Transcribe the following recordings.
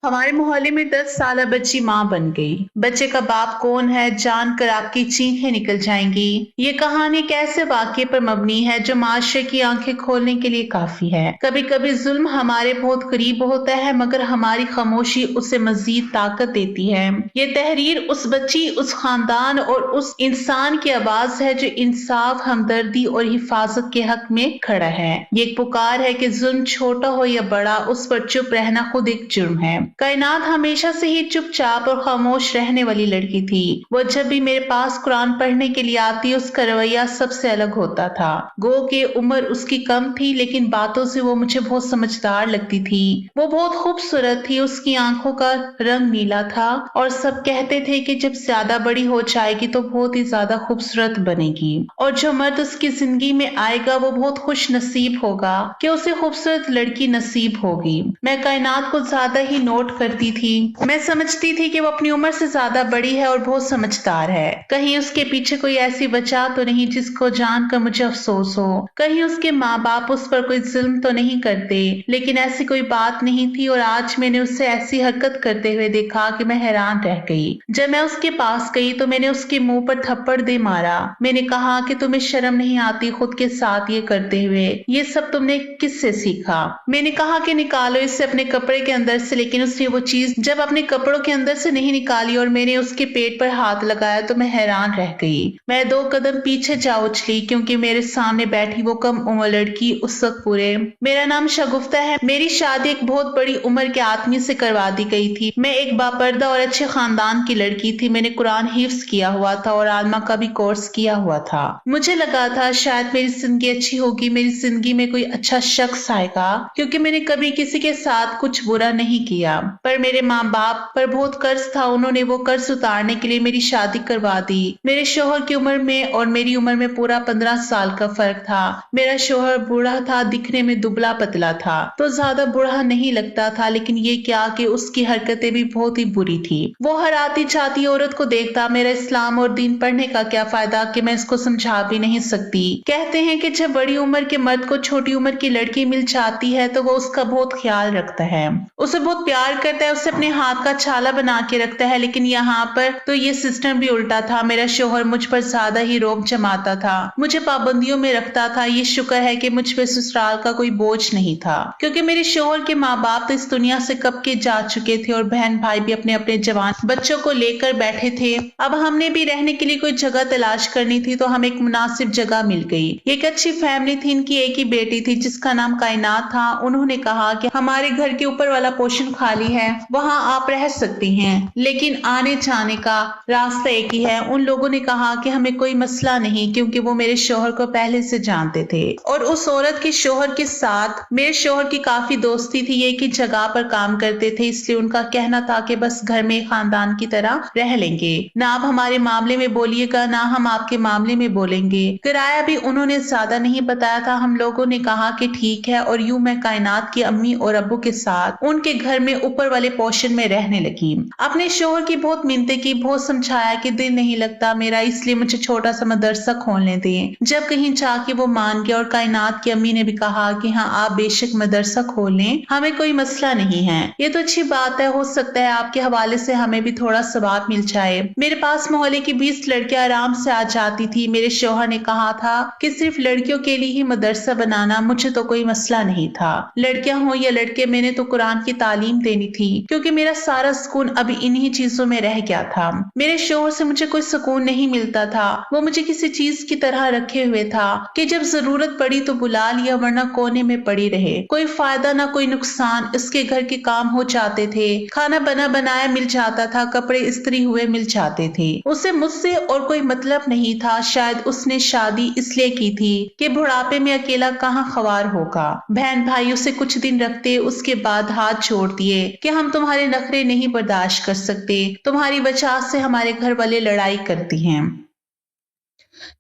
हमारे मोहल्ले में 10 साल बच्ची मां बन गई। बच्चे का बाप कौन है जानकर आपकी चीखें निकल जाएंगी। ये कहानी एक ऐसे वाक्य पर मबनी है जो माशरे की आंखें खोलने के लिए काफी है। कभी कभी जुल्म हमारे बहुत करीब होता है मगर हमारी खामोशी उसे मजीद ताकत देती है। ये तहरीर उस बच्ची, उस खानदान और उस इंसान की आवाज है जो इंसाफ, हमदर्दी और हिफाजत के हक में खड़ा है। ये एक पुकार है कि जुल्म छोटा हो या बड़ा, उस पर चुप रहना खुद एक जुर्म है। कायनात हमेशा से ही चुपचाप और खामोश रहने वाली लड़की थी। वो जब भी मेरे पास कुरान पढ़ने के लिए आती, उसका रवैया सबसे अलग होता था। गो के उम्र उसकी कम थी लेकिन बातों से वो मुझे बहुत समझदार लगती थी। वो बहुत खूबसूरत थी, उसकी आंखों का रंग नीला था और सब कहते थे कि जब ज्यादा बड़ी हो जाएगी तो बहुत ही ज्यादा खूबसूरत बनेगी और जो मर्द उसकी जिंदगी में आएगा वो बहुत खुश नसीब होगा कि उसे खूबसूरत लड़की नसीब होगी। मैं कायनात को ज्यादा ही नोट करती थी। मैं समझती थी कि वो अपनी उम्र से ज्यादा बड़ी है और बहुत समझदार है। कहीं उसके पीछे कोई ऐसी वजह तो नहीं जिसको जानकर मुझे अफसोस हो। कहीं उसके माँ बाप उस पर कोई जुल्म तो नहीं करते। लेकिन ऐसी कोई बात नहीं थी और आज मैंने उससे ऐसी हरकत करते हुए देखा कि मैं हैरान रह गई। जब मैं उसके पास गई तो मैंने उसके मुंह पर थप्पड़ दे मारा। मैंने कहा कि तुम्हें शर्म नहीं आती खुद के साथ ये करते हुए? ये सब तुमने किससे सीखा? मैंने कहा कि निकालो इसे अपने कपड़े के अंदर से, लेकिन उसने वो चीज जब अपने कपड़ों के अंदर से नहीं निकाली और मैंने उसके पेट पर हाथ लगाया तो मैं हैरान रह गई। मैं 2 कदम पीछे जा उछली क्योंकि मेरे सामने बैठी वो कम उम्र लड़की उस वक्त पूरे मेरा नाम शगुफ्ता है। मेरी शादी एक बहुत बड़ी उम्र के आदमी से करवा दी गई थी। मैं एक बापर्दा और अच्छे खानदान की लड़की थी। मैंने कुरान हिफ्ज किया हुआ था और आलमा का भी कोर्स किया हुआ था। मुझे लगा था शायद मेरी जिंदगी अच्छी होगी, मेरी जिंदगी में कोई अच्छा शख्स आएगा क्योंकि मैंने कभी किसी के साथ कुछ बुरा नहीं किया। पर मेरे माँ बाप पर बहुत कर्ज था। उन्होंने वो कर्ज उतारने के लिए मेरी शादी करवा दी। मेरे शोहर की उम्र में और मेरी उम्र में पूरा 15 साल का फर्क था। मेरा शोहर बूढ़ा था, दिखने में दुबला पतला था तो ज्यादा बूढ़ा नहीं लगता था, लेकिन ये क्या कि उसकी हरकतें भी बहुत ही बुरी थी। वो हर आती जाती औरत को देखता। मेरा इस्लाम और दीन पढ़ने का क्या फायदा कि मैं इसको समझा भी नहीं सकती। कहते हैं कि जब बड़ी उम्र के मर्द को छोटी उम्र की लड़की मिल जाती है तो वो उसका बहुत ख्याल रखता है, उसे बहुत प्यार करता है, उसे अपने हाथ का छाला बना के रखता है। लेकिन यहाँ पर तो ये सिस्टम भी उल्टा था। मेरा शोहर मुझ पर ज्यादा ही रोब जमाता था, मुझे पाबंदियों में रखता था। ये शुक्र है कि मुझ पे ससुराल का कोई बोझ नहीं था क्योंकि मेरे शोहर के माँ बाप तो इस दुनिया से कब के जा चुके थे और बहन भाई भी अपने अपने जवान बच्चों को लेकर बैठे थे। अब हमने भी रहने के लिए कोई जगह तलाश करनी थी तो हमें एक मुनासिब जगह मिल गई। एक अच्छी फैमिली थी, इनकी एक ही बेटी थी जिसका नाम कायनात था। उन्होंने कहा कि हमारे घर के ऊपर वाला पोर्शन खाली है, वहां आप रह सकती हैं, लेकिन आने जाने का रास्ता एक ही है। उन लोगों ने कहा कि हमें कोई मसला नहीं क्योंकि वो मेरे शोहर को पहले से जानते थे और उस औरत के शोहर के साथ मेरे शोहर की काफी दोस्ती थी। ये एक ही जगह पर काम करते थे, इसलिए उनका कहना था कि बस घर में खानदान की तरह रह लेंगे, ना आप हमारे मामले में बोलिएगा ना हम आपके मामले में बोलेंगे। किराया भी उन्होंने ज्यादा नहीं बताया था। हम लोगों ने कहा कि ठीक है और यूं मैं कायनात की अम्मी और अब्बू के साथ उनके घर में ऊपर वाले पोर्शन में रहने लगी। अपने शोहर की बहुत मिन्नतें की, बहुत समझाया कि दिल नहीं लगता मेरा, इसलिए मुझे छोटा सा मदरसा खोलने दें। जब कहीं जाके वो मान गया और कायनात की अम्मी ने भी कहा कि हाँ आप बेशक मदरसा खोल लें, हमें कोई मसला नहीं है। ये तो अच्छी बात है, हो सकता है आपके हवाले से हमें भी थोड़ा सवाब मिल जाए। मेरे पास मोहल्ले की 20 लड़कियां आराम से आ जाती थी। मेरे शोहर ने कहा था कि सिर्फ लड़कियों के लिए ही मदरसा बनाना, मुझे तो कोई मसला नहीं था। लड़कियां हो या लड़के, मैंने तो कुरान की तालीम देनी थी क्योंकि मेरा सारा सुकून अभी इन्हीं चीजों में रह गया था। मेरे शोहर से मुझे कोई सुकून नहीं मिलता था। वो मुझे किसी चीज की तरह रखे हुए था कि जब जरूरत पड़ी तो बुला लिया वरना कोने में पड़ी रहे। कोई फायदा ना कोई नुकसान, इसके घर के काम हो जाते थे, खाना बना बनाया मिल जाता था, कपड़े इस्त्री हुए मिल जाते थे। उसे मुझसे और कोई मतलब नहीं था। शायद उसने शादी इसलिए की थी कि बुढ़ापे में अकेला कहाँ ख्वार होगा। बहन भाई उसे कुछ दिन रखते, उसके बाद हाथ छोड़ दिए कि हम तुम्हारे नखरे नहीं बर्दाश्त कर सकते, तुम्हारी वजह से हमारे घर वाले लड़ाई करती हैं।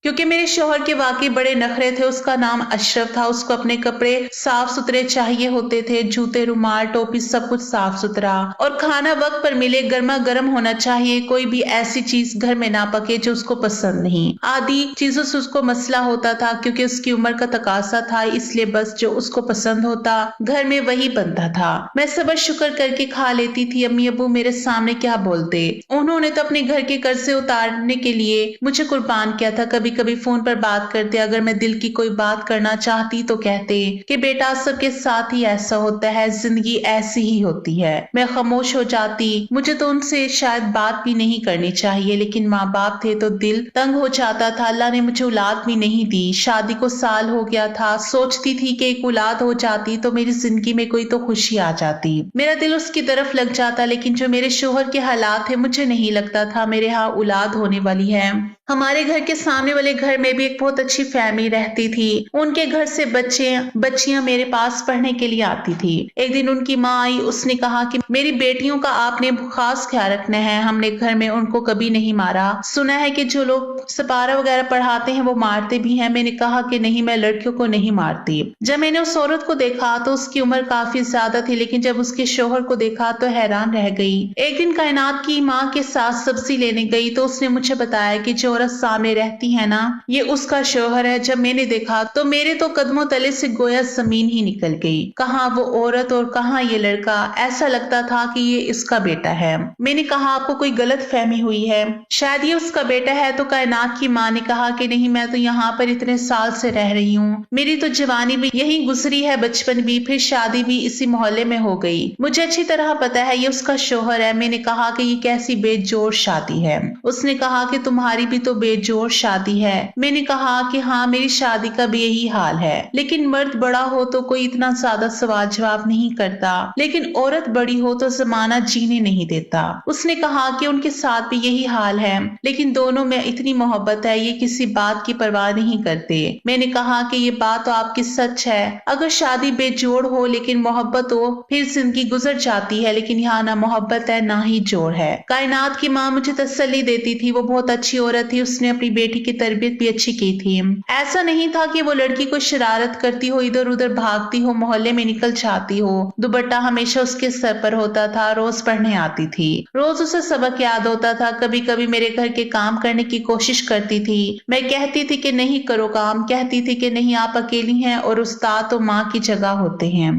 क्योंकि मेरे शौहर के वाकई बड़े नखरे थे। उसका नाम अशरफ था। उसको अपने कपड़े साफ सुथरे चाहिए होते थे, जूते, रुमाल, टोपी, सब कुछ साफ सुथरा, और खाना वक्त पर मिले, गर्मा गर्म होना चाहिए। कोई भी ऐसी चीज घर में ना पके जो उसको पसंद नहीं। आदि चीजों से उसको मसला होता था क्योंकि उसकी उम्र का तकाजा था, इसलिए बस जो उसको पसंद होता घर में वही बनता था। मैं सबर शुक्र करके खा लेती थी। अम्मी अबू मेरे सामने क्या बोलते। उन्होंने तो अपने घर के कर्जे उतारने के लिए मुझे कुर्बान किया था। कभी कभी फोन पर बात करते, अगर मैं दिल की कोई बात करना चाहती तो कहते कि बेटा सबके साथ ही ऐसा होता है, जिंदगी ऐसी ही होती है। मैं खामोश हो जाती। मुझे तो उनसे शायद बात भी नहीं करनी चाहिए, लेकिन माँ बाप थे तो दिल तंग हो जाता था। अल्लाह ने मुझे औलाद भी नहीं दी। शादी को साल हो गया था। सोचती थी कि एक औलाद हो जाती तो मेरी जिंदगी में कोई तो खुशी आ जाती, मेरा दिल उसकी तरफ लग जाता। लेकिन जो मेरे शोहर के हालात थे, मुझे नहीं लगता था मेरे यहाँ औलाद होने वाली है। हमारे घर के सामने वाले घर में भी एक बहुत अच्छी फैमिली रहती थी। उनके घर से बच्चियां मेरे पास पढ़ने के लिए आती थी। एक दिन उनकी माँ आई। उसने कहा कि मेरी बेटियों का आपने खास ख्याल रखना है। हमने घर में उनको कभी नहीं मारा। सुना है कि जो लोग सपारा वगैरह पढ़ाते हैं वो मारते भी हैं। मैंने कहा कि नहीं, मैं लड़कियों को नहीं मारती। जब मैंने उस औरत को देखा तो उसकी उम्र काफी ज्यादा थी, लेकिन जब उसके शोहर को देखा तो हैरान रह गई। एक दिन कायनात की माँ के साथ सब्जी लेने गई तो उसने मुझे बताया कि जो औरत सामने रहती है ना, ये उसका शोहर है। जब मैंने देखा तो मेरे तो कदमों तले से गोया जमीन ही निकल गई। कहाँ वो औरत और कहाँ ये लड़का। ऐसा लगता था कि ये इसका बेटा है। मैंने कहा आपको कोई गलत फहमी हुई है, शायद ये उसका बेटा है। तो कायनात की माँ ने कहा कि नहीं, मैं तो यहाँ पर इतने साल से रह रही हूँ। मेरी तो जवानी भी यही गुजरी है, बचपन भी, फिर शादी भी इसी मोहल्ले में हो गई। मुझे अच्छी तरह पता है ये उसका शोहर है। मैंने कहा कि ये कैसी बेजोड़ शादी है। उसने कहा कि तुम्हारी भी तो बेजोड़ शादी है। मैंने कहा कि हाँ, मेरी शादी का भी यही हाल है। लेकिन मर्द बड़ा हो तो कोई इतना ज्यादा सवाल जवाब नहीं करता, लेकिन औरत बड़ी हो तो जमाना जीने नहीं देता। उसने कहा कि उनके साथ भी यही हाल है, लेकिन दोनों में इतनी मोहब्बत है, ये किसी बात की परवाह नहीं करते। मैंने कहा कि ये बात तो आपकी सच है। अगर शादी बेजोड़ हो लेकिन मोहब्बत हो, फिर जिंदगी गुजर जाती है। लेकिन यहाँ ना मोहब्बत है ना ही जोड़ है। कायनात की माँ मुझे तसल्ली देती थी। वो बहुत अच्छी औरत थी। उसने अपनी बेटी की तरबियत भी अच्छी की थी। ऐसा नहीं था कि वो लड़की को शरारत करती हो, इधर उधर भागती हो, मोहल्ले में निकल जाती हो। दुपट्टा हमेशा उसके सर पर होता था। रोज पढ़ने आती थी। रोज उसे सबक याद होता था। कभी कभी मेरे घर के काम करने की कोशिश करती थी। मैं कहती थी कि नहीं करो काम, कहती थी कि नहीं आप अकेली हैं और उस्ताद तो माँ की जगह होते हैं।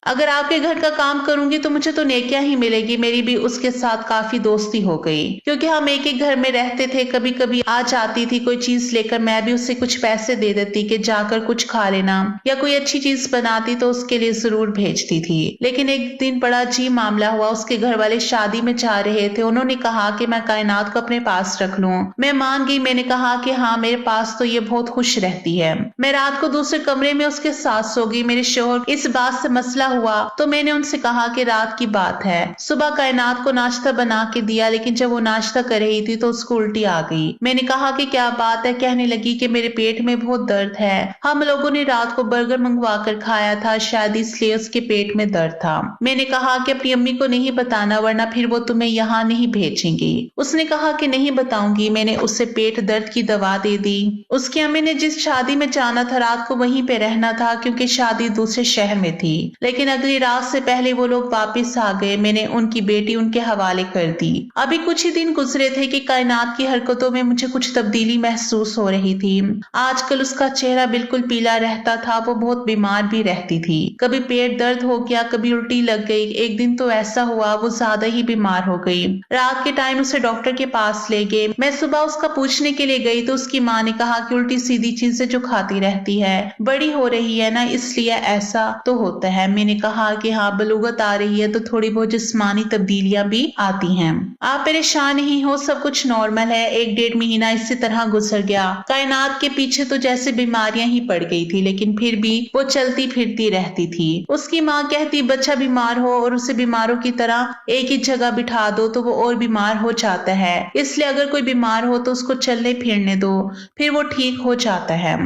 अगर आपके घर का काम करूंगी तो मुझे तो नेकियां ही मिलेगी। मेरी भी उसके साथ काफी दोस्ती हो गई क्योंकि हम एक ही घर में रहते थे। कभी कभी आ जाती थी कोई चीज लेकर, मैं भी उसे कुछ पैसे दे देती कि जाकर कुछ खा लेना, या कोई अच्छी चीज बनाती तो उसके लिए जरूर भेजती थी। लेकिन एक दिन बड़ा अजीब मामला हुआ। उसके घर वाले शादी में जा रहे थे। उन्होंने कहा कि मैं कायनात को अपने पास रख लूं। मैं मान गई। मैंने कहा कि हाँ, मेरे पास तो ये बहुत खुश रहती है। मैं रात को दूसरे कमरे में उसके साथ सो गई। मेरे शोहर इस बात से मसला हुआ तो मैंने उनसे कहा कि रात की बात है। सुबह कायनात को नाश्ता बना के दिया, लेकिन जब वो नाश्ता कर रही थी तो उसको उल्टी आ गई। मैंने कहा कि क्या बात है। कहने लगी कि मेरे पेट में बहुत दर्द है। हम लोगों ने रात को बर्गर मंगवा कर खाया था, शायद इसलिए उसके पेट में दर्द था। मैंने कहा कि अपनी अम्मी को नहीं बताना वरना फिर वो तुम्हें यहाँ नहीं भेजेंगी। उसने कहा कि नहीं बताऊंगी। मैंने उसे पेट दर्द की दवा दे दी। उसकी अम्मी ने जिस शादी में जाना था रात को वहीं पे रहना था क्योंकि शादी दूसरे शहर में थी। लेकिन अगली रात से पहले वो लोग वापस आ गए। मैंने उनकी बेटी उनके हवाले कर दी। अभी कुछ ही दिन गुजरे थे कि कायनात की हरकतों में मुझे कुछ तब्दीली महसूस हो रही थी। आजकल उसका चेहरा बिल्कुल पीला रहता था। वो बहुत बीमार भी रहती थी। कभी पेट दर्द हो गया, कभी उल्टी लग गई। एक दिन तो ऐसा हुआ वो ज्यादा ही बीमार हो गई। रात के टाइम उसे डॉक्टर के पास ले गए। मैं सुबह उसका पूछने के लिए गई तो उसकी माँ ने कहा कि उल्टी सीधी चीजें जो खाती रहती है, बड़ी हो रही है ना, इसलिए ऐसा तो होता है। मैंने कहा कि हाँ, बलूगत आ रही है तो थोड़ी बहुत जिस्मानी तब्दीलियां भी आती हैं। आप परेशान नहीं हो, सब कुछ नॉर्मल है। 1-1.5 महीना इसी तरह गुजर गया। कायनात के पीछे तो जैसे बीमारियां ही पड़ गई थी, लेकिन फिर भी वो चलती फिरती रहती थी। उसकी माँ कहती बच्चा बीमार हो और उसे बीमारों की तरह एक ही जगह बिठा दो तो वो और बीमार हो जाता है, इसलिए अगर कोई बीमार हो तो उसको चलने फिरने दो, फिर वो ठीक हो जाता है।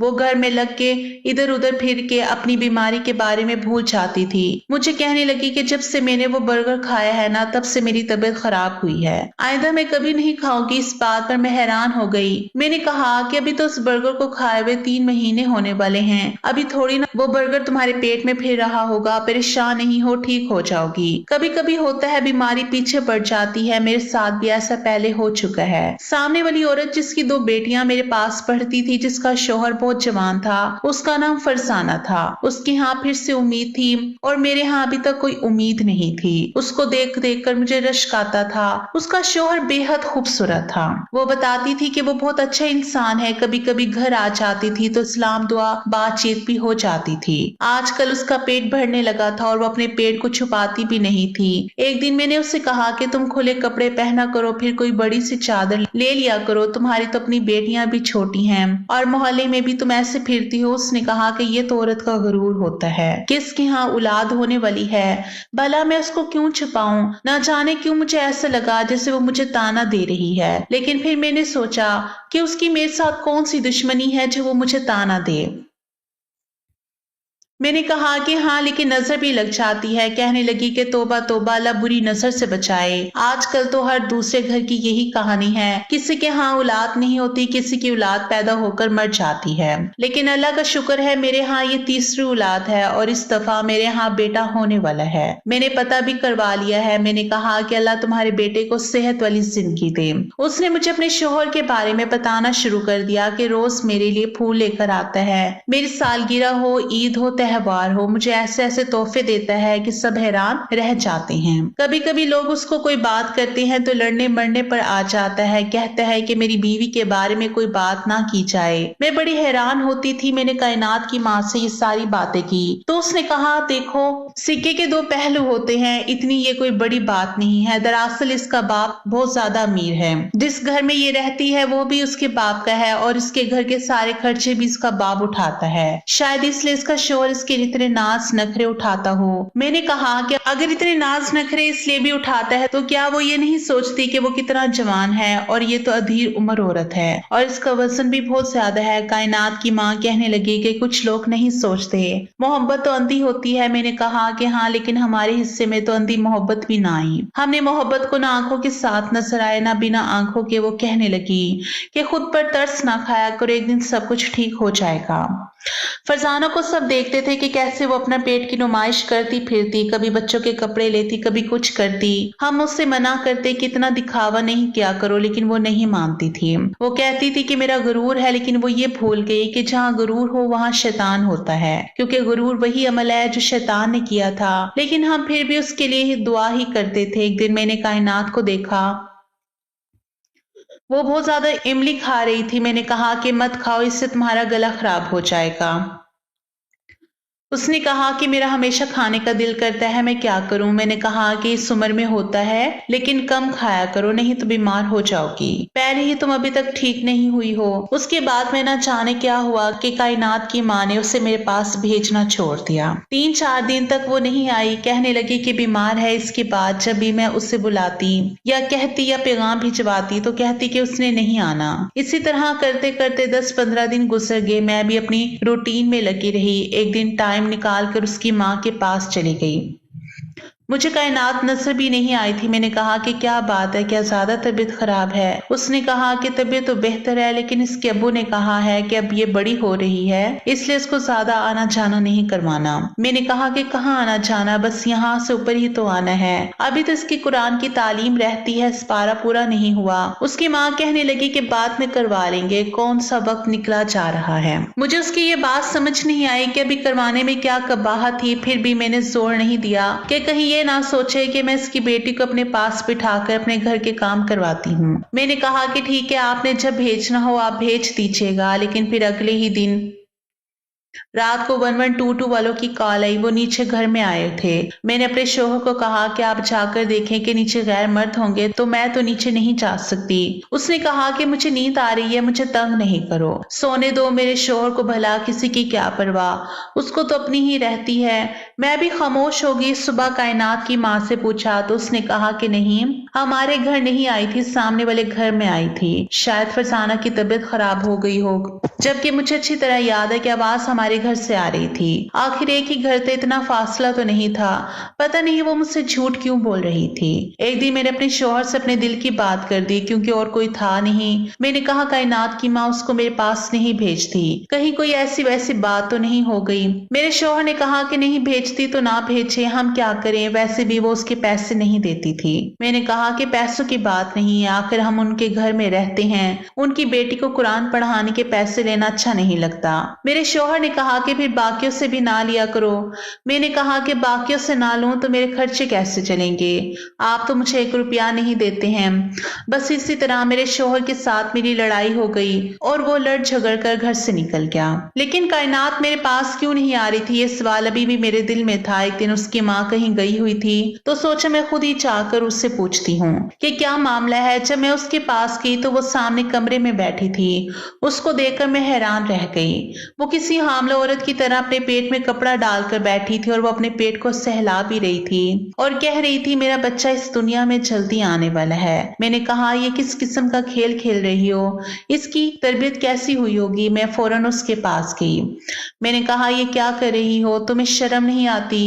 वो घर में लग के इधर उधर फिर के अपनी बीमारी के बारे में भूल जाती थी। मुझे कहने लगी कि जब से मैंने वो बर्गर खाया है ना, तब से मेरी तबीयत खराब हुई है। आइंदा मैं कभी नहीं खाऊंगी। इस बात पर मैं हैरान हो गई। मैंने कहा कि अभी तो उस बर्गर को खाए हुए 3 महीने होने वाले हैं। अभी थोड़ी ना वो बर्गर तुम्हारे पेट में फिर रहा होगा। परेशान नहीं हो, ठीक हो जाओगी। कभी कभी होता है, बीमारी पीछे बढ़ जाती है। मेरे साथ भी ऐसा पहले हो चुका है। सामने वाली औरत जिसकी 2 बेटियां मेरे पास पढ़ती थी, जिसका शौहर बहुत जवान था, उसका नाम फरसाना था। उसके यहाँ फिर से उम्मीद थी और मेरे यहाँ अभी तक कोई उम्मीद नहीं थी। उसको देख देख कर मुझे रश्क आता था। उसका शौहर बेहद खूबसूरत था। वो बताती थी कि वो बहुत अच्छा इंसान है। कभी कभी घर आ जाती थी तो सलाम दुआ बातचीत भी हो जाती थी। आजकल उसका पेट भरने लगा था और वो अपने पेट को छुपाती भी नहीं थी। एक दिन मैंने उससे कहा कि तुम खुले कपड़े पहना करो, फिर कोई बड़ी सी चादर ले लिया करो। तुम्हारी तो अपनी बेटियां भी छोटी हैं और मोहल्ले में भी तुम ऐसे फिरती हो। उसने कहा कि ये तो औरत का गुरूर होता है, किसके यहाँ औलाद होने वाली है। भला मैं उसको क्यों छुपाऊं? ना जाने क्यों मुझे ऐसा लगा जैसे वो मुझे ताना दे रही है। लेकिन फिर मैंने सोचा कि उसकी मेरे साथ कौन सी दुश्मनी है जो वो मुझे ताना दे। मैंने कहा कि हाँ, लेकिन नजर भी लग जाती है। कहने लगी कि तोबा तोबा, अल्लाह बुरी नजर से बचाए। आजकल तो हर दूसरे घर की यही कहानी है। किसी के यहाँ औलाद नहीं होती, किसी की औलाद पैदा होकर मर जाती है। लेकिन अल्लाह का शुक्र है, मेरे यहाँ ये तीसरी औलाद है और इस दफा मेरे यहाँ बेटा होने वाला है। मैंने पता भी करवा लिया है। मैंने कहा कि अल्लाह तुम्हारे बेटे को सेहत वाली जिंदगी दे। उसने मुझे अपने शोहर के बारे में बताना शुरू कर दिया कि रोज मेरे लिए फूल लेकर आता है। मेरी सालगिरह हो, ईद हो, त्योहार हो, मुझे ऐसे ऐसे तोहफे देता है कि सब हैरान रह जाते हैं। कभी कभी लोग उसको कोई बात करते हैं तो लड़ने मरने पर आ जाता है। कहता है कि मेरी बीवी के बारे में कोई बात ना की जाए। मैं बड़ी हैरान होती थी। मैंने कायनात की माँ से ये सारी बातें की तो उसने कहा, देखो सिक्के के 2 पहलू होते हैं, इतनी ये कोई बड़ी बात नहीं है। दरअसल इसका बाप बहुत ज्यादा अमीर है। जिस घर में ये रहती है वो भी उसके बाप का है और इसके घर के सारे खर्चे भी इसका बाप उठाता है। शायद इसलिए इसका शोहर इसके इतने नाज नखरे उठाता हो। मैंने कहा कि अगर इतने नाज नखरे इसलिए भी उठाता है तो क्या वो ये नहीं सोचती कि वो कितना जवान है और ये तो अधीर उम्र औरत है और इसका वजन भी बहुत ज्यादा है। कायनात की माँ कहने लगी कि कुछ लोग नहीं सोचते, मोहब्बत तो अंधी होती है। मैंने कहा कि हाँ, लेकिन हमारे हिस्से में तो अंधी मोहब्बत भी ना आई। हमने मोहब्बत को ना आंखों के साथ नजर आए ना बिना आंखों के। वो कहने लगी कि खुद पर तरस ना खाया करो, एक दिन सब कुछ ठीक हो जाएगा। फरजाना को सब देखते थे कि कैसे वो अपना पेट की नुमाइश करती फिरती, कभी बच्चों के कपड़े लेती, कभी कुछ करती। हम उससे मना करते कि इतना दिखावा नहीं किया करो, लेकिन वो नहीं मानती थी। वो कहती थी कि मेरा गुरूर है, लेकिन वो ये भूल गई कि जहाँ गुरूर हो वहाँ शैतान होता है, क्योंकि गुरूर वही अमल है जो शैतान ने किया था। लेकिन हम फिर भी उसके लिए दुआ ही करते थे। एक दिन मैंने कायनात को देखा, वो बहुत ज्यादा इमली खा रही थी। मैंने कहा कि मत खाओ, इससे तुम्हारा गला खराब हो जाएगा। उसने कहा कि मेरा हमेशा खाने का दिल करता है, मैं क्या करूं। मैंने कहा कि इस उम्र में होता है, लेकिन कम खाया करो, नहीं तो बीमार हो जाओगी। पहले ही तुम अभी तक ठीक नहीं हुई हो। उसके बाद मैं ना जाने क्या हुआ कि कायनात की माँ ने उसे मेरे पास भेजना छोड़ दिया। 3-4 दिन तक वो नहीं आई। कहने लगी कि बीमार है। इसके बाद जब भी मैं उसे बुलाती या कहती या पैगाम भिजवाती तो कहती कि उसने नहीं आना। इसी तरह करते करते 10-15 दिन गुजर गए। मैं भी अपनी रूटीन में लगी रही। एक दिन टाइम निकाल कर उसकी माँ के पास चली गई। मुझे कायनात नजर भी नहीं आई थी। मैंने कहा कि क्या बात है, क्या ज्यादा तबीयत खराब है? उसने कहा कि तबीयत तो बेहतर है, लेकिन इसके अब्बू ने कहा है कि अब ये बड़ी हो रही है, इसलिए इसको ज्यादा आना जाना नहीं करवाना। मैंने कहा कि कहाँ आना जाना, बस यहाँ से ऊपर ही तो आना है। अभी तो इसकी कुरान की तालीम रहती है, पारा पूरा नहीं हुआ। उसकी माँ कहने लगी कि बाद में करवा लेंगे, कौन सा वक्त निकला जा रहा है। मुझे उसकी ये बात समझ नहीं आई कि अभी करवाने में क्या कबाहत थी। फिर भी मैंने जोर नहीं दिया कि कहीं ये ना सोचे कि मैं इसकी बेटी को अपने पास बिठाकर अपने घर के काम करवाती हूँ। मैंने कहा कि ठीक है, आपने जब भेजना हो आप भेज दीजिएगा। लेकिन फिर अगले ही दिन रात को 1122 वालों की कॉल आई। वो नीचे घर में आए थे। मैंने अपने शोहर को कहा कि आप जाकर देखें कि नीचे गैर मर्द होंगे तो मैं तो नीचे नहीं जा सकती। उसने कहा कि मुझे नींद आ रही है, मुझे तंग नहीं करो, सोने दो। मेरे शोहर को भला किसी की क्या परवाह, उसको तो अपनी ही रहती है। मैं भी खामोश हो गई। सुबह कायनात की माँ से पूछा तो उसने कहा कि नहीं, हमारे घर नहीं आई थी, सामने वाले घर में आई थी। शायद फरजाना की तबीयत खराब हो गई हो, जबकि मुझे अच्छी तरह याद है कि आवाज हमारे घर से आ रही थी। आखिर एक ही घर थे, इतना फासला तो नहीं था। पता नहीं वो मुझसे झूठ क्यों बोल रही थी। एक दिन मैंने अपने शौहर से अपने दिल की बात कर दी, क्योंकि और कोई था नहीं। मैंने कहा कायनात की माँ उसको मेरे पास नहीं भेजती, कहीं कोई ऐसी वैसी बात तो नहीं हो गई। मेरे शौहर ने कहा कि नहीं भेजती तो ना भेजे, हम क्या करें, वैसे भी वो उसके पैसे नहीं देती थी। मैंने कहा कि पैसों की बात नहीं है, आखिर हम उनके घर में रहते हैं, उनकी बेटी को कुरान पढ़ाने के पैसे लेना अच्छा नहीं लगता। मेरे शौहर ने कहा कि फिर बाकियों से भी ना लिया करो। मैंने कहा कि बाकियों से ना लूं तो मेरे खर्चे कैसे चलेंगे, आप तो मुझे 1 रुपया नहीं देते हैं। बस इसी तरह मेरे शौहर के साथ मेरी लड़ाई हो गई और वो लड़ झगड़ कर घर से निकल गया। लेकिन कायनात मेरे पास क्यों नहीं आ रही थी, ये सवाल अभी भी मेरे दिल में था। एक दिन उसकी माँ कहीं गई हुई थी तो सोचा मैं खुद ही जाकर उससे पूछती हूँ कि क्या मामला है। जब मैं उसके पास गई तो वो सामने कमरे में बैठी थी। उसको देखकर मैं हैरान रह गई। वो किसी हामला औरत की तरह अपने पेट में कपड़ा डालकर बैठी थी और वो अपने पेट को सहला भी रही थी और कह रही थी मेरा बच्चा इस दुनिया में जल्दी आने वाला है। मैंने कहा ये किस किस्म का खेल खेल रही हो, इसकी तरबियत कैसी हुई होगी। मैं फौरन उसके पास गई। मैंने कहा ये क्या कर रही हो, तुम्हें शर्म नहीं आती,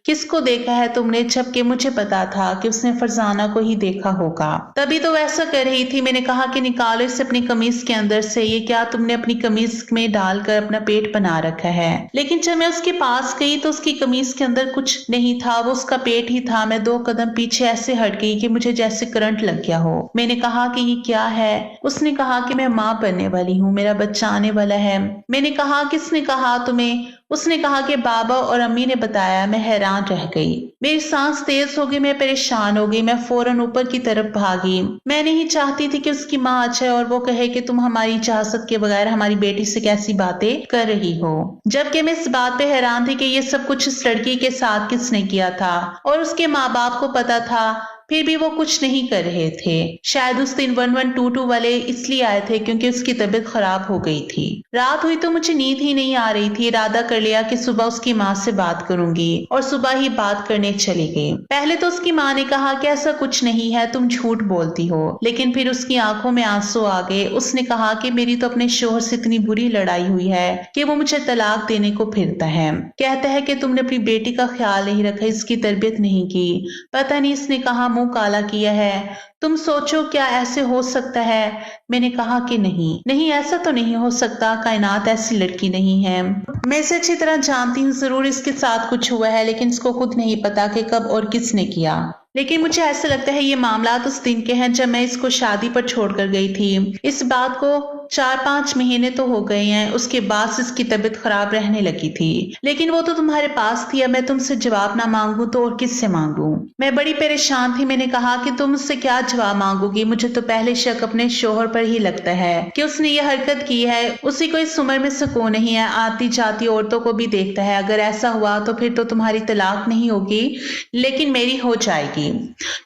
किसको देखा है तुमने, जबकि मुझे पता था कि उसने फरजाना को ही देखा होगा, तभी तो वैसा कर रही थी। मैंने कहा कि निकालो इसे अपनी कमीज के अंदर से, ये क्या तुमने अपनी कमीज में डालकर अपना पेट बना रखा है। लेकिन जब मैं उसके पास गई तो उसकी कमीज के अंदर कुछ नहीं था, वो उसका पेट ही था। मैं 2 कदम पीछे ऐसे हट गई कि मुझे जैसे करंट लग गया हो। मैंने कहा कि ये क्या है। उसने कहा कि मैं माँ बनने वाली हूँ, मेरा बच्चा आने वाला है। मैंने कहा किसने कहा तुम्हें। उसने कहा कि बाबा और अम्मी ने बताया। मैं हैरान रह गई, मेरी सांस तेज हो गई, मैं परेशान हो गई। मैं फौरन ऊपर की तरफ भागी। मैं नहीं चाहती थी कि उसकी माँ आ जाए और वो कहे कि तुम हमारी इजाजत के बगैर हमारी बेटी से कैसी बातें कर रही हो। जबकि मैं इस बात पे हैरान थी कि ये सब कुछ इस लड़की के साथ किसने किया था और उसके माँ बाप को पता था, फिर भी वो कुछ नहीं कर रहे थे। शायद उस दिन 1122 वाले इसलिए आए थे क्योंकि उसकी तबीयत खराब हो गई थी। रात हुई तो मुझे नींद ही नहीं आ रही थी। इरादा कर लिया कि सुबह उसकी माँ से बात करूंगी और सुबह ही बात करने चली गई। पहले तो उसकी माँ ने कहा कि ऐसा कुछ नहीं है, तुम झूठ बोलती हो। लेकिन फिर उसकी आंखों में आंसू आ गए। उसने कहा कि मेरी तो अपने शोहर से इतनी बुरी लड़ाई हुई है कि वो मुझे तलाक देने को फिरता है। कहता है कि तुमने अपनी बेटी का ख्याल नहीं रखा, इसकी तरबियत नहीं की। पता नहीं इसने कहा मुंह काला किया है। तुम सोचो क्या ऐसे हो सकता है। मैंने कहा कि नहीं ऐसा तो नहीं हो सकता, कायनात ऐसी लड़की नहीं है। मैं इसे अच्छी तरह जानती हूँ, जरूर इसके साथ कुछ हुआ है, लेकिन इसको खुद नहीं पता कि कब और किसने किया। लेकिन मुझे ऐसा लगता है ये मामला उस दिन के हैं जब मैं इसको शादी पर छोड़कर गई थी। इस बात को 4-5 महीने तो हो गए हैं। उसके बाद से इसकी तबीयत खराब रहने लगी थी। लेकिन वो तो तुम्हारे पास थी, अब मैं तुमसे जवाब ना मांगू तो और किससे मांगू। मैं बड़ी परेशान थी। मैंने कहा कि तुम उससे क्या जवाब मांगोगी। मुझे तो पहले शक अपने शोहर पर ही लगता है कि उसने ये हरकत की है। उसी को इस उम्र में सुकून नहीं है, आती जाती औरतों को भी देखता है। अगर ऐसा हुआ तो फिर तो तुम्हारी तलाक नहीं होगी, लेकिन मेरी हो जाएगी,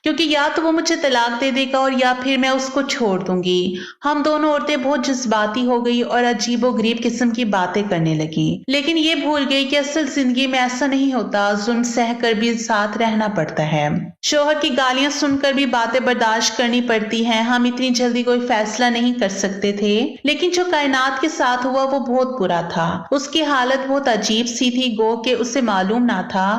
क्योंकि या तो वो मुझे तलाक दे देगा और या फिर मैं उसको छोड़ दूंगी। हम दोनों औरतें बहुत जज्बाती हो गई और अजीबोगरीब किस्म की बातें करने लगी। लेकिन ये भूल गई कि असल जिंदगी में ऐसा नहीं होता, जुल्म सह कर भी साथ रहना पड़ता है। शोहर की गालियां सुनकर भी बातें बर्दाश्त करनी पड़ती हैं। हम इतनी जल्दी कोई फैसला नहीं कर सकते थे। लेकिन जो कायनात के साथ हुआ वो बहुत बुरा था। उसकी हालत बहुत अजीब सी थी, गो के उसे मालूम ना था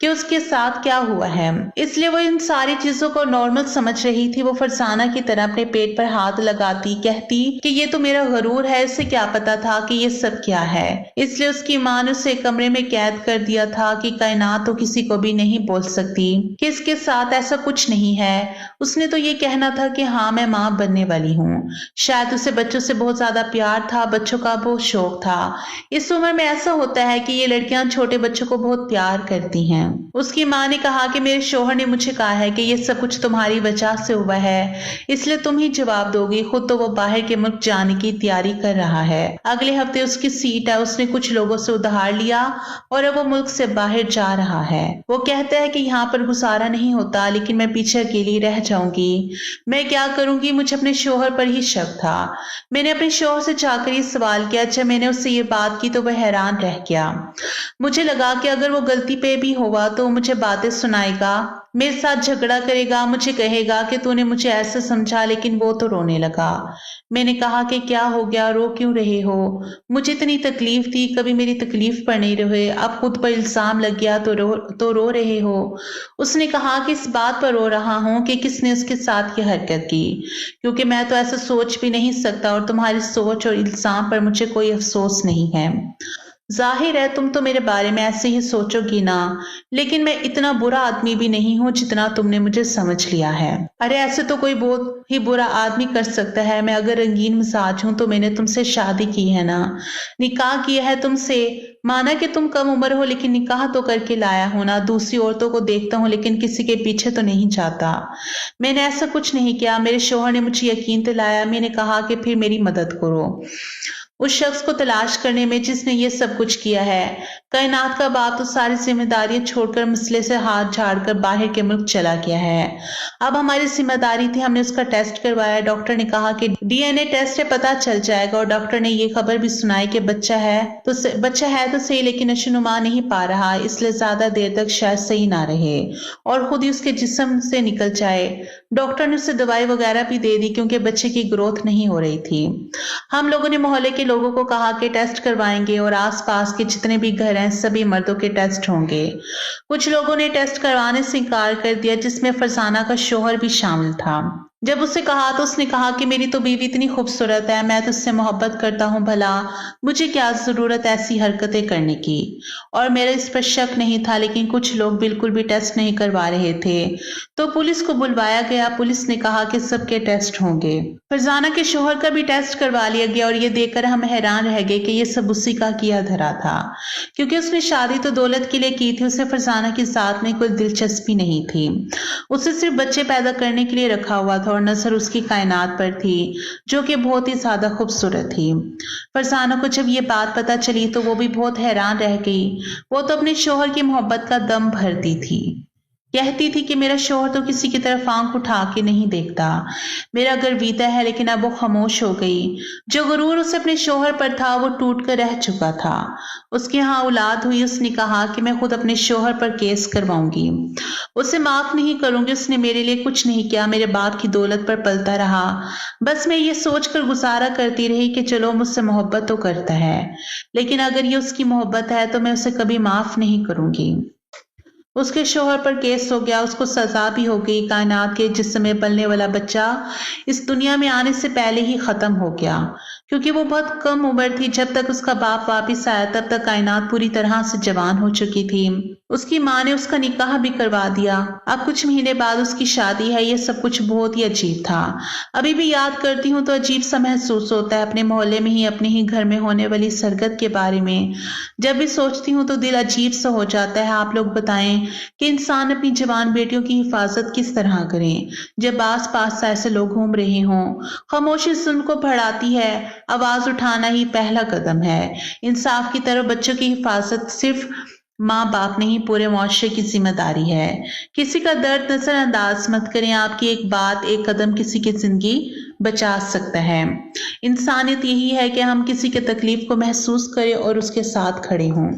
कि उसके साथ क्या हुआ है, इसलिए वो इन सारी चीजों को नॉर्मल समझ रही थी। वो फरजाना की तरह अपने पेट पर हाथ लगाती, कहती कि ये तो मेरा गरूर है, इसे क्या पता था कि ये सब क्या है। इसलिए उसकी माँ ने उसे कमरे में कैद कर दिया था कि कायनात तो किसी को भी नहीं बोल सकती कि इसके साथ ऐसा कुछ नहीं है। उसने तो ये कहना था कि हाँ मैं माँ बनने वाली हूँ। शायद उसे बच्चों से बहुत ज्यादा प्यार था, बच्चों का बहुत शौक था। इस उम्र में ऐसा होता है कि ये लड़कियां छोटे बच्चों को बहुत प्यार करती हैं। उसकी माँ ने कहा कि मेरे शोहर ने मुझे कहा है कि ये सब कुछ तुम्हारी वजह से हुआ है, इसलिए तुम ही जवाब दोगी। खुद तो वो बाहर के मुल्क जाने की तैयारी कर रहा है। अगले हफ्ते उसकी सीट है। उसने कुछ लोगों से उधार लिया और अब वो मुल्क से बाहर जा रहा है। वो कहता है कि यहाँ पर गुजारा नहीं होता, लेकिन मैं पीछे अकेली रह जाऊंगी। मैं क्या करूंगी। मुझे अपने शोहर पर ही शक था। मैंने अपने शोहर से जाकर ये सवाल किया। जब मैंने उससे ये बात की तो वह हैरान रह गया। मुझे लगा कि अगर वो गलती पे भी हुआ तो मुझे बातें सुनाएगा मेरे साथ झगड़ा करेगा, मुझे कहेगा कि तूने मुझे ऐसा समझा, लेकिन वो तो रोने लगा। मैंने कहा कि क्या हो गया, रो क्यों रहे हो? मुझे इतनी तकलीफ थी, कभी मेरी तकलीफ पर नहीं रहे, अब खुद पर इल्जाम लग गया तो रो रहे हो। उसने कहा कि इस बात पर रो रहा हूं कि किसने उसके साथ ये हरकत की, क्योंकि मैं तो ऐसा सोच भी नहीं सकता और तुम्हारी सोच और इल्जाम पर मुझे कोई अफसोस नहीं है। जाहिर है तुम तो मेरे बारे में ऐसे ही सोचोगी ना, लेकिन मैं इतना बुरा आदमी भी नहीं हूं जितना तुमने मुझे समझ लिया है। अरे ऐसे तो कोई बहुत ही बुरा आदमी कर सकता है। मैं अगर रंगीन मिजाज हूं तो मैंने तुमसे शादी की है ना, निकाह किया है तुमसे। माना कि तुम कम उम्र हो, लेकिन निकाह तो करके लाया हो ना। दूसरी औरतों को देखता हूँ लेकिन किसी के पीछे तो नहीं जाता। मैंने ऐसा कुछ नहीं किया। मेरे शोहर ने मुझे यकीन दिलाया। मैंने कहा कि फिर मेरी मदद करो उस शख्स को तलाश करने में जिसने ये सब कुछ किया है। कायनात का बाप तो सारी जिम्मेदारियां छोड़कर मसले से हाथ झाड़कर बाहर के मुल्क चला गया है। अब हमारी जिम्मेदारी थी, हमने उसका टेस्ट करवाया। डॉक्टर ने कहा कि डीएनए टेस्ट से पता चल जाएगा, और डॉक्टर ने ये खबर भी सुनाई कि बच्चा है तो सही, लेकिन नशोनुमा नहीं पा रहा, इसलिए ज्यादा देर तक शायद सही ना रहे और खुद ही उसके जिस्म से निकल जाए। डॉक्टर ने उसे दवाई वगैरह भी दे दी क्योंकि बच्चे की ग्रोथ नहीं हो रही थी। हम लोगों ने मोहल्ले के लोगों को कहा कि टेस्ट करवाएंगे और आसपास के जितने भी घर हैं सभी मर्दों के टेस्ट होंगे। कुछ लोगों ने टेस्ट करवाने से इनकार कर दिया, जिसमें फरजाना का शोहर भी शामिल था। जब उससे कहा तो उसने कहा कि मेरी तो बीवी इतनी खूबसूरत है, मैं तो उससे मोहब्बत करता हूँ, भला मुझे क्या जरूरत ऐसी हरकतें करने की। और मेरा इस पर शक नहीं था, लेकिन कुछ लोग बिल्कुल भी टेस्ट नहीं करवा रहे थे। तो पुलिस को बुलवाया गया। पुलिस ने कहा कि सबके टेस्ट होंगे। फरजाना के शोहर का भी टेस्ट करवा लिया गया और ये देखकर हम हैरान रह गए कि ये सब उसी का किया धरा था, क्योंकि उसने शादी तो दौलत के लिए की थी। उसे फरजाना की साथ में कोई दिलचस्पी नहीं थी। उसे सिर्फ बच्चे पैदा करने के लिए रखा हुआ था और नजर उसकी कायनात पर थी, जो कि बहुत ही ज्यादा खूबसूरत थी। फरजाना को जब ये बात पता चली तो वो भी बहुत हैरान रह गई। वो तो अपने शोहर की मोहब्बत का दम भरती थी। कहती थी कि मेरा शोहर तो किसी की तरफ आंख उठा के नहीं देखता, मेरा गर्विता है। लेकिन अब वो खामोश हो गई। जो गुरूर उसे अपने शोहर पर था वो टूट कर रह चुका था। उसके यहाँ औलाद हुई। उसने कहा कि मैं खुद अपने शोहर पर केस करवाऊंगी, उसे माफ नहीं करूंगी। उसने मेरे लिए कुछ नहीं किया, मेरे बाप की दौलत पर पलता रहा। बस मैं ये सोचकर गुजारा करती रही कि चलो मुझसे मोहब्बत तो करता है, लेकिन अगर ये उसकी मोहब्बत है तो मैं उसे कभी माफ नहीं करूंगी। उसके शोहर पर केस हो गया, उसको सजा भी हो गई। कायनात के जिस्म में पलने वाला बच्चा इस दुनिया में आने से पहले ही खत्म हो गया, क्योंकि वो बहुत कम उम्र थी। जब तक उसका बाप वापिस आया तब तक कायनात पूरी तरह से जवान हो चुकी थी। उसकी माँ ने उसका निकाह भी करवा दिया। अब कुछ महीने बाद उसकी शादी है। ये सब कुछ बहुत ही अजीब था। अभी भी याद करती हूँ तो अजीब सा महसूस होता है, अपने मोहल्ले में ही, अपने ही घर में होने वाली सरगत के बारे में। जब भी सोचती हूँ तो दिल अजीब सा हो जाता है। आप लोग बताएं कि इंसान अपनी जवान बेटियों की हिफाजत किस तरह करें जब आस पास ऐसे लोग घूम रहे हों। खामोशी जुल्म को बढ़ाती है, आवाज उठाना ही पहला कदम है। इंसाफ की तरफ बच्चों की हिफाजत सिर्फ माँ बाप नहीं, पूरे मुआशरे की जिम्मेदारी है। किसी का दर्द नजरअंदाज मत करें। आपकी एक बात, एक कदम किसी की जिंदगी बचा सकता है। इंसानियत यही है कि हम किसी की तकलीफ को महसूस करें और उसके साथ खड़े हों।